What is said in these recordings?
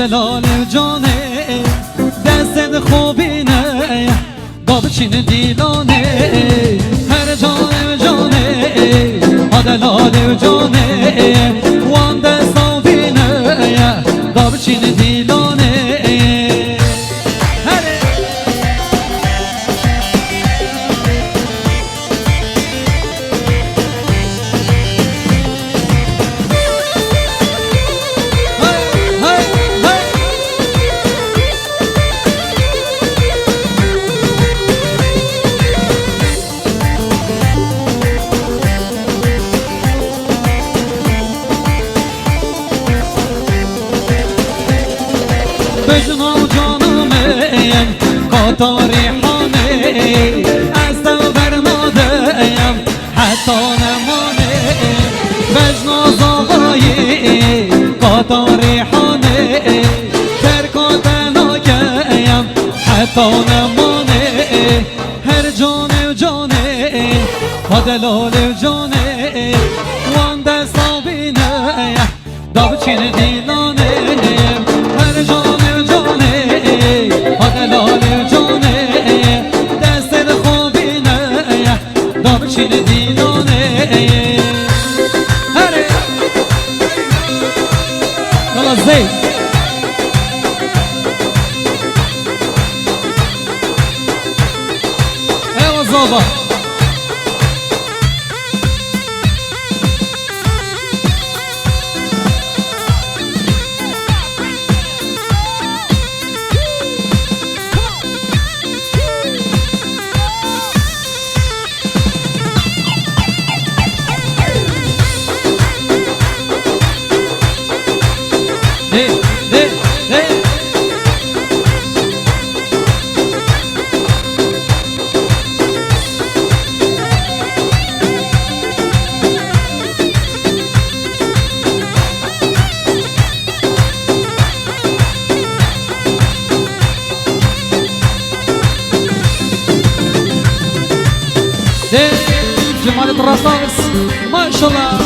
دلال جانه دست خوبینه دابچین دیلانه هر جانه جانه دلال جانه وان دست خوبینه دابچین دیلانه بجنا جانم قطاری حانه از تو برمادم حتی نمانه بجنا زاغایی قطاری حانه ترکات ناگیم حتی نمانه هر جانه جانه دلال جانه وان دستا بینه دابچین دیلانه هر جانه جانه دلال جانه دست خوبینه دابچین دیلانه هره يلا زيد ايوه الظابط جمال الرقاص ما شاء الله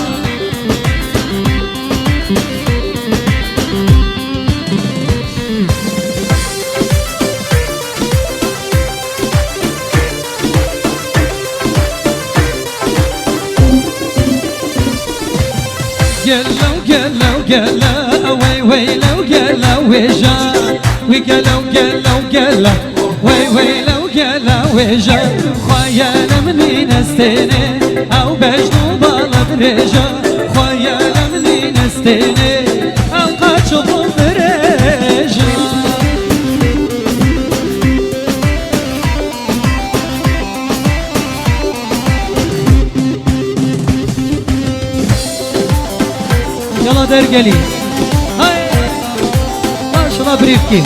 قلو وي وي لو قلو وجا وقلو وي لو قلو وجا خيال مني نستني او بجنو بالد رجا خيال مني نستني او قاتشو برجا يلا درقلي هاي ما شاء الله بريفكي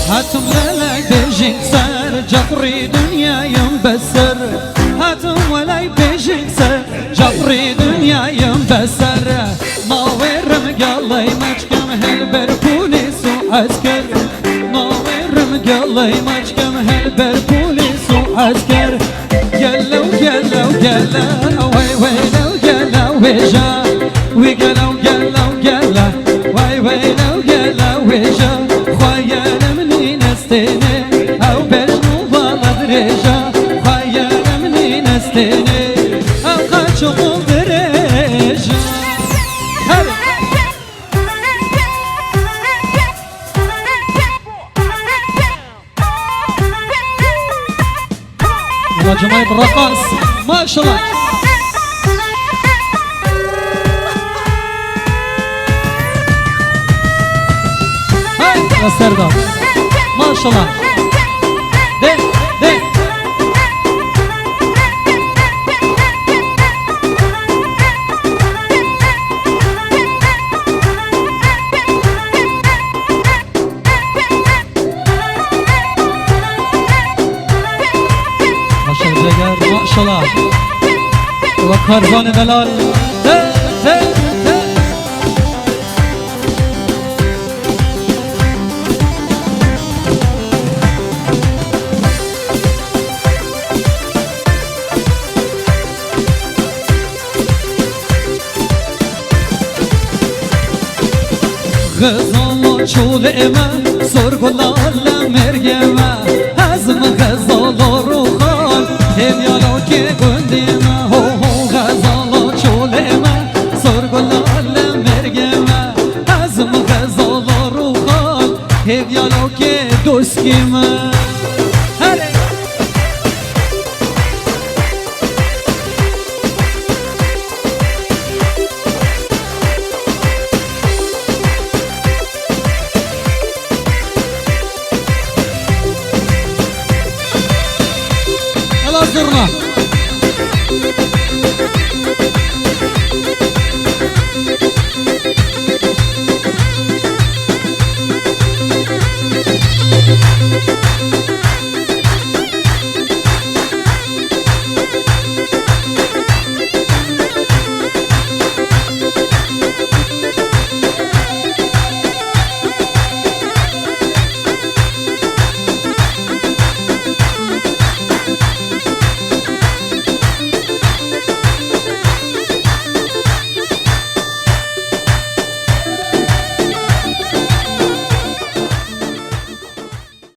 هاتم ولاي بيجيك سر جفري دنيا ينبسر هاتم ولاي بيجيك سر جفري دنيا ينبسر ما ويرم قالي مجكم هالبر بوليس وعسكر ما ويرم قالي مجكم هالبر بوليس وعسكر قلو وي لو قلو وجا وقلو وي لو قلو وجا خيال مني نستني او بجنو بالد رجا خيال مني نستني او قاتشو برجا يا جماعة الرقاص ما شاء الله هاي يا سردار ما شاء الله دين ما شاء الله وكرزان دلال غزال چول من سرگلال مرگ من هزم غزال رو خال همیالا که گندی من غزال چول من سرگلال مرگ من هزم غزال رو خال همیالا که دوستی من زرنا